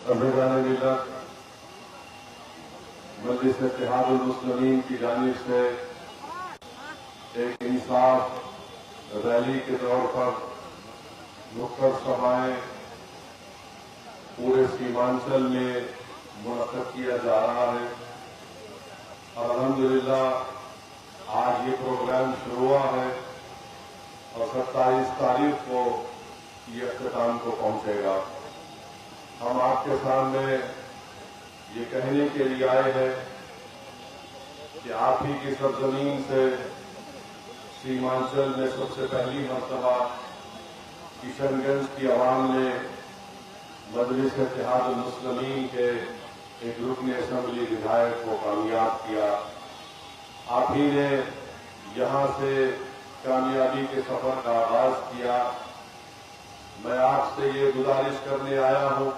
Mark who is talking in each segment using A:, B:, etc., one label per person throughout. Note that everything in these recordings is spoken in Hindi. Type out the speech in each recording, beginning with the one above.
A: अमीरान मिल्लत मजलिस इत्तेहादुल मुस्लिमीन की जानिब से एक इंसाफ रैली के तौर पर मुख्तलिफ सभाएं पूरे सीमांचल में मुनक्किद किया जा रहा है। और अल्हम्दुलिल्लाह आज ये प्रोग्राम शुरू हुआ है और 27 तारीख को ये अख्ताम को पहुंचेगा। हम आपके सामने ये कहने के लिए आए हैं कि आप ही की सरजमीन से सीमांचल में सबसे पहली मर्तबा किशनगंज की आवाम ने मजलिस इत्तेहादुल मुस्लिमीन के एक रुकन असेंबली विधायक को कामयाब किया। आप ही ने यहां से कामयाबी के सफर का आगाज किया। मैं आपसे ये गुजारिश करने आया हूं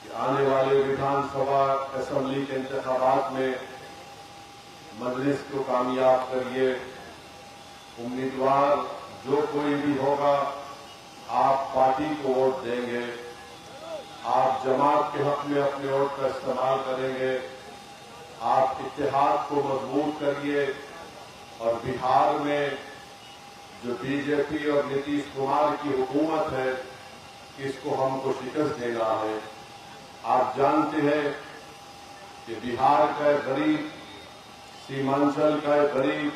A: कि आने वाले विधानसभा असेंबली के इंतखाबात में मजलिस को कामयाब करिए। उम्मीदवार जो कोई भी होगा आप पार्टी को वोट देंगे, आप जमात के हक में अपने वोट का इस्तेमाल करेंगे, आप इत्तेहाद को मजबूत करिए और बिहार में जो बीजेपी और नीतीश कुमार की हुकूमत है इसको हमको शिकस्त देना है। आप जानते हैं कि बिहार का गरीब, सीमांचल का गरीब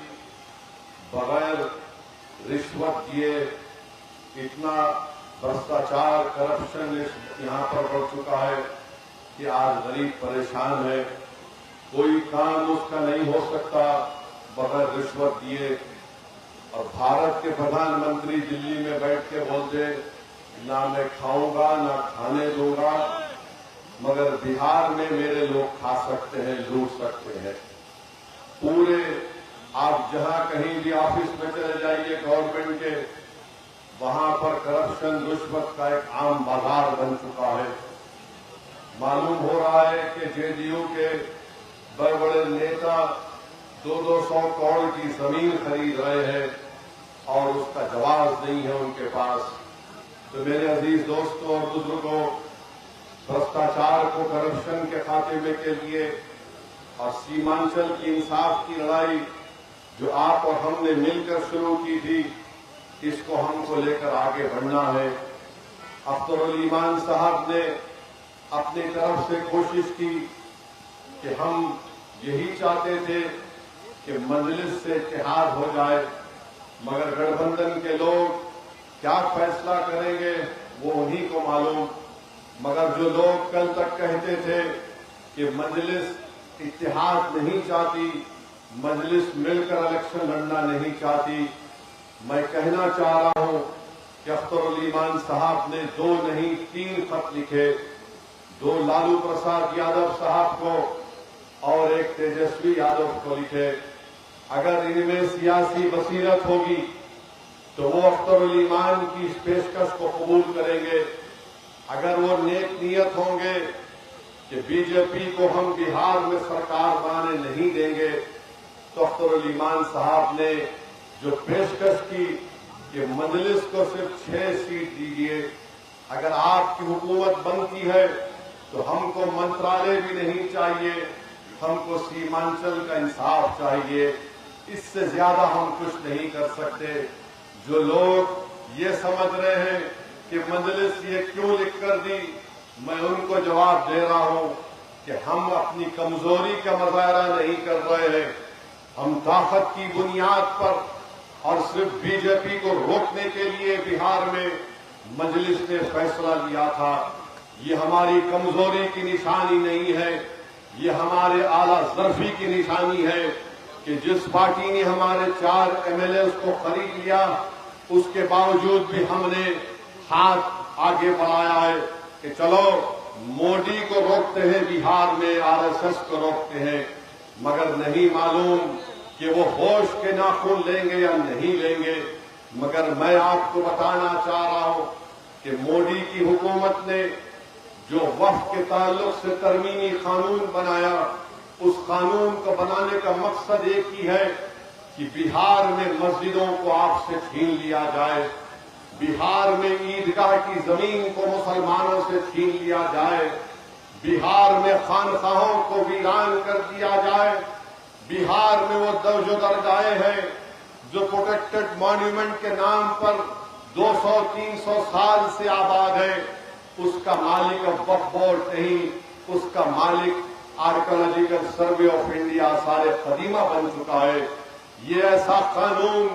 A: बगैर रिश्वत दिए इतना भ्रष्टाचार, करप्शन यहां पर बढ़ चुका है कि आज गरीब परेशान है। कोई काम उसका नहीं हो सकता बगैर रिश्वत दिए। और भारत के प्रधानमंत्री दिल्ली में बैठ के बोलते ना मैं खाऊंगा ना खाने दूंगा, मगर बिहार में मेरे लोग खा सकते हैं, लूट सकते हैं। पूरे आप जहां कहीं भी ऑफिस में चले जाइए गवर्नमेंट के, वहां पर करप्शन, रिश्वत का एक आम बाजार बन चुका है। मालूम हो रहा है कि जेडीयू के बड़े बड़े नेता 200 करोड़ की जमीन खरीद रहे हैं और उसका जवाब नहीं है उनके पास। तो मेरे अजीज दोस्तों और बुजुर्गों, भ्रष्टाचार को करप्शन के खात्मे के लिए और सीमांचल की इंसाफ की लड़ाई जो आप और हमने मिलकर शुरू की थी, इसको हमको लेकर आगे बढ़ना है। अख्तरुल ईमान साहब ने अपनी तरफ से कोशिश की कि हम यही चाहते थे कि मजलिस से इत्तेहाद हो जाए, मगर गठबंधन के लोग क्या फैसला करेंगे वो उन्हीं को मालूम। मगर जो लोग कल तक कहते थे कि मजलिस इत्तेहाद नहीं चाहती, मजलिस मिलकर इलेक्शन लड़ना नहीं चाहती, मैं कहना चाह रहा हूं कि अख्तरुल ईमान साहब ने 2 नहीं 3 खत लिखे, 2 लालू प्रसाद यादव साहब को और एक तेजस्वी यादव को लिखे। अगर इनमें सियासी बसीरत होगी तो वो अख्तरुल ईमान की इस पेशकश को कबूल करेंगे। अगर वो नेक नियत होंगे कि बीजेपी को हम बिहार में सरकार बनाने नहीं देंगे, तो अख्तरुल ईमान साहब ने जो पेशकश की कि मजलिस को सिर्फ 6 सीट दीजिए, अगर आपकी हुकूमत बनती है तो हमको मंत्रालय भी नहीं चाहिए, हमको सीमांचल का इंसाफ चाहिए, इससे ज्यादा हम कुछ नहीं कर सकते। जो लोग ये समझ रहे हैं कि मजलिस ये क्यों लिख कर दी, मैं उनको जवाब दे रहा हूं कि हम अपनी कमजोरी का मुजाहरा नहीं कर रहे हैं। हम ताकत की बुनियाद पर और सिर्फ बीजेपी को रोकने के लिए बिहार में मजलिस ने फैसला लिया था। ये हमारी कमजोरी की निशानी नहीं है, ये हमारे आला ज़र्फी की निशानी है कि जिस पार्टी ने हमारे 4 एमएलए को खरीद लिया, उसके बावजूद भी हमने हाथ आगे बढ़ाया है कि चलो मोदी को रोकते हैं बिहार में, आरएसएस को रोकते हैं, मगर नहीं मालूम कि वो होश के नाखून लेंगे या नहीं लेंगे। मगर मैं आपको बताना चाह रहा हूं कि मोदी की हुकूमत ने जो वक्फ के ताल्लुक से तरमीमी कानून बनाया, उस कानून को बनाने का मकसद एक ही है कि बिहार में मस्जिदों को आपसे छीन लिया जाए। बिहार में ईदगाह की जमीन को मुसलमानों से छीन लिया जाए, बिहार में खानकाहों को वीरान कर दिया जाए, बिहार में वो जो दरगाहें हैं जो प्रोटेक्टेड मॉन्यूमेंट के नाम पर 200-300 साल से आबाद है, उसका मालिक अब वक्फ बोर्ड नहीं, उसका मालिक आर्कियोलॉजिकल सर्वे ऑफ इंडिया सारे कदीमा बन चुका है। ये ऐसा कानून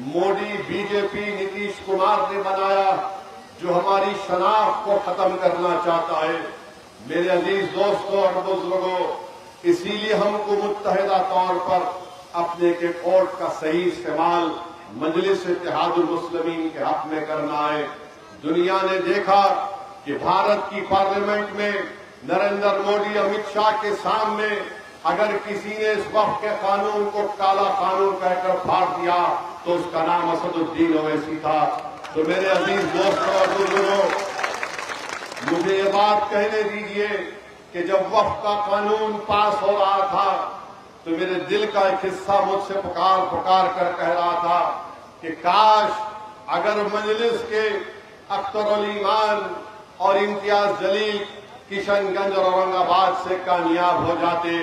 A: मोदी, बीजेपी, नीतीश कुमार ने बनाया जो हमारी शनाख्त को खत्म करना चाहता है। मेरे अजीज दोस्तों और बुजुर्गों, इसीलिए हमको मुत्तहिदा तौर पर अपने के कोर्ट का सही इस्तेमाल मजलिस इत्तेहादुल मुस्लिमीन के हक में करना है। दुनिया ने देखा कि भारत की पार्लियामेंट में नरेंद्र मोदी, अमित शाह के सामने अगर किसी ने इस वक्त के कानून को काला कानून कहकर फाड़ दिया तो उसका नाम असदुद्दीन ओवैसी था। तो मेरे अजीज दोस्तों और बुजुर्गों, मुझे ये बात कहने दीजिए कि जब वक्फ का कानून पास हो रहा था तो मेरे दिल का एक हिस्सा मुझसे पुकार पुकार कर कह रहा था कि काश अगर मजलिस के अख्तर उल ईमान और इम्तियाज जलील किशनगंज और औरंगाबाद से कामयाब हो जाते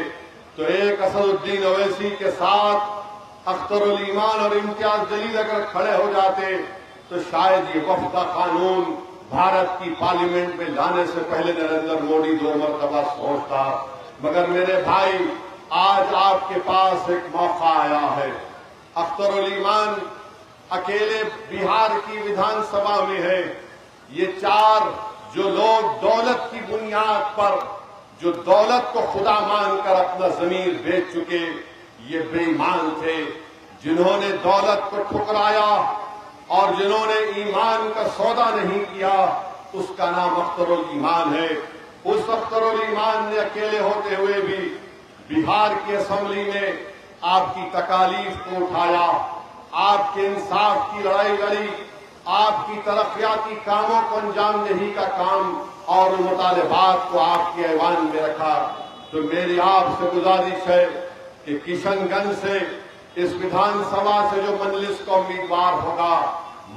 A: तो एक असदुद्दीन ओवैसी के साथ अख्तर उल ईमान और इम्तियाज जलील अगर खड़े हो जाते तो शायद ये वक्फ का कानून भारत की पार्लियामेंट में लाने से पहले नरेंद्र मोदी 2 मरतबा सोचता। मगर मेरे भाई, आज आपके पास एक मौका आया है। अख्तर उल ईमान अकेले बिहार की विधानसभा में है। ये 4 जो लोग दौलत की बुनियाद पर, जो दौलत को खुदा मानकर अपना जमीर बेच चुके, ये बेईमान थे। जिन्होंने दौलत को ठुकराया और जिन्होंने ईमान का सौदा नहीं किया, उसका नाम अख्तर उल ईमान है। उस अख्तर उल ईमान ने अकेले होते हुए भी बिहार की असेंबली में आपकी तकालीफ को उठाया, आपके इंसाफ की लड़ाई लड़ी, आपकी तरक्याती कामों को अंजाम देने का काम और मुतालिबात को आपके ऐवान में रखा। तो मेरी आपसे गुजारिश है कि किशनगंज से इस विधानसभा से जो मजलिस का उम्मीदवार होगा,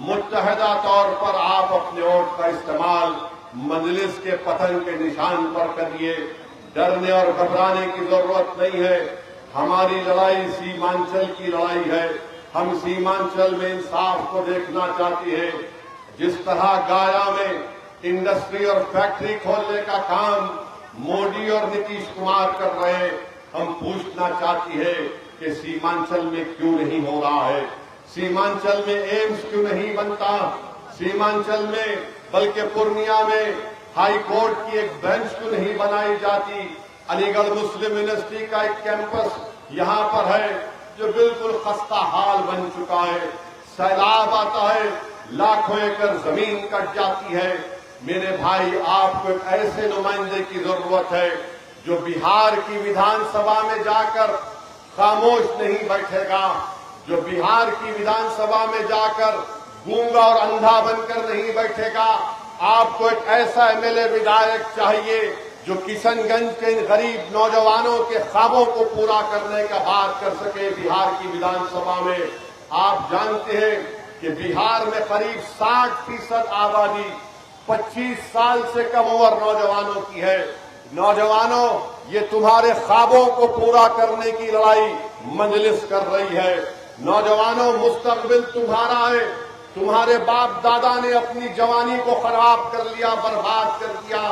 A: मुत्तहिदा तौर पर आप अपने वोट का इस्तेमाल मजलिस के पतन के निशान पर करिए। डरने और घबराने की जरूरत नहीं है। हमारी लड़ाई सीमांचल की लड़ाई है। हम सीमांचल में इंसाफ को देखना चाहते हैं। जिस तरह गाया में इंडस्ट्री और फैक्ट्री खोलने का काम मोदी और नीतीश कुमार कर रहे हैं, हम पूछना चाहती है कि सीमांचल में क्यों नहीं हो रहा है? सीमांचल में एम्स क्यों नहीं बनता? सीमांचल में बल्कि पूर्णिया में हाई कोर्ट की एक बेंच क्यों नहीं बनाई जाती? अलीगढ़ मुस्लिम यूनिवर्सिटी का एक कैंपस यहाँ पर है जो बिल्कुल खस्ता हाल बन चुका है। सैलाब आता है, लाखों एकड़ जमीन कट जाती है। मेरे भाई, आपको एक ऐसे नुमाइंदे की जरूरत है जो बिहार की विधानसभा में जाकर खामोश नहीं बैठेगा, जो बिहार की विधानसभा में जाकर गूंगा और अंधा बनकर नहीं बैठेगा। आपको एक ऐसा एमएलए विधायक चाहिए जो किशनगंज के गरीब नौजवानों के ख्वाबों को पूरा करने का बात कर सके बिहार की विधानसभा में। आप जानते हैं कि बिहार में करीब 60% आबादी 25 साल से कम उम्र नौजवानों की है। नौजवानों, ये तुम्हारे ख्वाबों को पूरा करने की लड़ाई मजलिस कर रही है। नौजवानों, मुस्तकबिल तुम्हारा है। तुम्हारे बाप दादा ने अपनी जवानी को खराब कर लिया, बर्बाद कर दिया।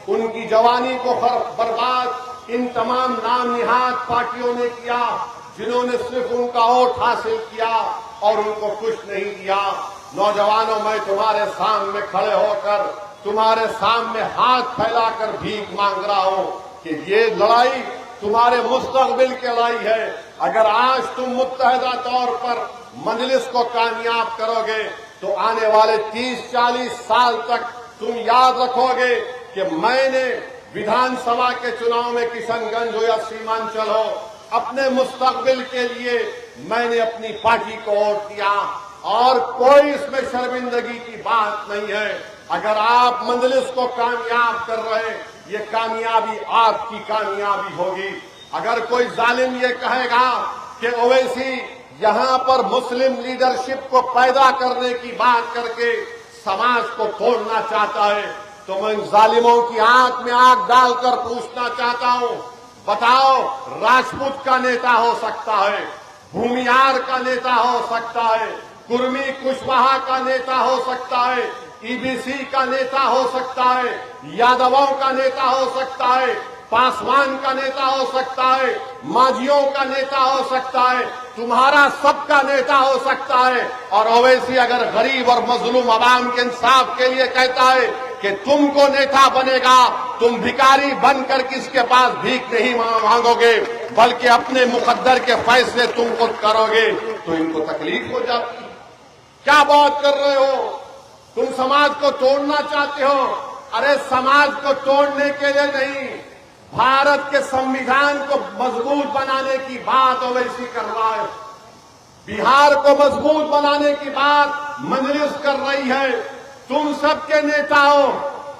A: उनकी जवानी को बर्बाद इन तमाम नाम निहाद पार्टियों ने किया जिन्होंने सिर्फ उनका वोट हासिल किया और उनको कुछ नहीं दिया। नौजवानों, मैं तुम्हारे सामने खड़े होकर तुम्हारे सामने हाथ फैलाकर भीख मांग रहा हूं कि ये लड़ाई तुम्हारे मुस्तकबिल की लड़ाई है। अगर आज तुम मुत्तहिदा तौर पर मजलिस को कामयाब करोगे तो आने वाले 30-40 साल तक तुम याद रखोगे कि मैंने विधानसभा के चुनाव में किशनगंज हो या सीमांचल हो, अपने मुस्तकबिल के लिए मैंने अपनी पार्टी को वोट दिया और कोई इसमें शर्मिंदगी की बात नहीं है। अगर आप मजलिस को कामयाब कर रहे हैं, ये कामयाबी आपकी कामयाबी होगी। अगर कोई जालिम ये कहेगा कि ओवैसी
B: यहां पर मुस्लिम लीडरशिप को पैदा करने की बात करके समाज को तोड़ना चाहता है, तो मैं इन जालिमों की आंख में आंख डालकर पूछना चाहता हूं, बताओ, राजपूत का नेता हो सकता है, भूमियार का नेता हो सकता है, कुर्मी कुशवाहा का नेता हो सकता है, ईबीसी का नेता हो सकता है, यादवों का नेता हो सकता है, पासवान का नेता हो सकता है, मांझियों का नेता हो सकता है, तुम्हारा सबका नेता हो सकता है। और ओवैसी अगर गरीब और मजलूम अवाम के इंसाफ के लिए कहता है कि तुमको नेता बनेगा, तुम भिखारी बनकर किसके पास भीख नहीं मांगोगे बल्कि अपने मुकद्दर के फैसले तुम खुद करोगे, तो इनको तकलीफ हो जाती। क्या बात कर रहे हो, तुम समाज को तोड़ना चाहते हो? अरे समाज को तोड़ने के लिए नहीं, भारत के संविधान को मजबूत बनाने की बात ओवैसी कर रहा है, बिहार को मजबूत बनाने की बात मजलिस कर रही है। तुम सबके नेता हो,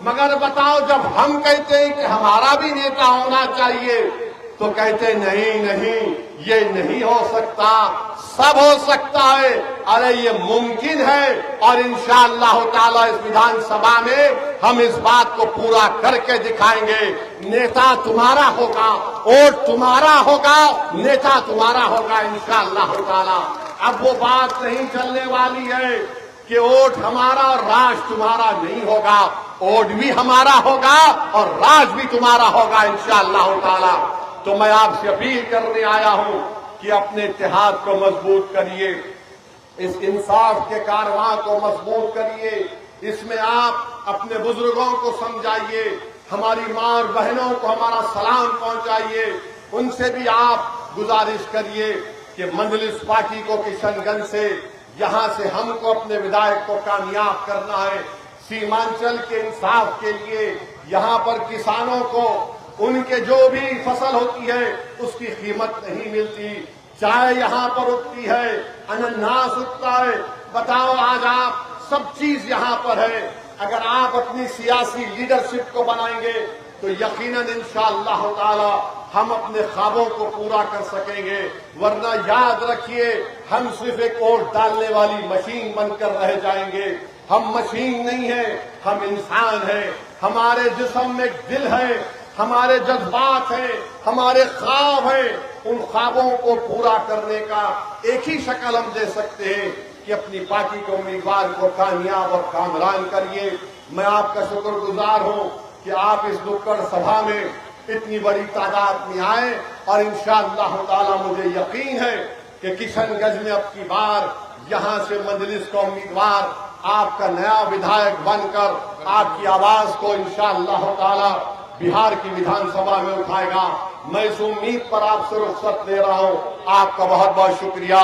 B: मगर बताओ, जब हम कहते हैं कि हमारा भी नेता होना चाहिए तो कहते नहीं नहीं, ये नहीं हो सकता, सब हो सकता है। अरे ये मुमकिन है और इंशाअल्लाह ताला इस विधानसभा में हम इस बात को पूरा करके दिखाएंगे। नेता तुम्हारा होगा, वोट तुम्हारा होगा, नेता तुम्हारा होगा इंशाअल्लाह ताला। अब वो बात नहीं चलने वाली है कि वोट हमारा और राज तुम्हारा नहीं होगा, वोट भी हमारा होगा और राज भी तुम्हारा होगा इंशाअल्लाह ताला। तो मैं आपसे अपील करने आया हूं कि अपने इत्तेहाद को मजबूत करिए, इस इंसाफ के कारवां को मजबूत करिए, इसमें आप अपने बुजुर्गों को समझाइए, हमारी मां और बहनों को हमारा सलाम पहुंचाइए, उनसे भी आप गुजारिश करिए कि मजलिस पार्टी को किशनगंज से, यहां से हमको अपने विधायक को कामयाब करना है। सीमांचल के इंसाफ के लिए यहां पर किसानों को उनके जो भी फसल होती है उसकी कीमत नहीं मिलती, चाय यहां पर उगती है, अनानास उगता है, बताओ आज आप सब चीज यहां पर है। अगर आप अपनी सियासी लीडरशिप को बनाएंगे तो यकीनन इंशाअल्लाह ताला हम अपने ख्वाबों को पूरा कर सकेंगे। वरना याद रखिए, हम सिर्फ एक वोट डालने वाली मशीन बनकर रह जाएंगे। हम मशीन नहीं है, हम इंसान हैं, हमारे जिस्म में दिल है, हमारे जज्बात हैं, हमारे ख्वाब हैं। उन ख्वाबों को पूरा करने का एक ही शक्ल हम दे सकते हैं कि अपनी पार्टी के उम्मीदवार को कामयाब और कामरान करिए। मैं आपका शुक्रगुजार हूं कि आप इस नुक्कड़ सभा में इतनी बड़ी तादाद में आए और इंशाअल्लाह ताला मुझे यकीन है कि किशनगंज में अब की बार यहां से मजलिस का उम्मीदवार आपका नया विधायक बनकर आपकी आवाज को इंशाअल्लाह ताला बिहार की विधानसभा में उठाएगा। मैं इस उम्मीद पर आपसे रुखसत ले रहा हूं। आपका बहुत बहुत शुक्रिया।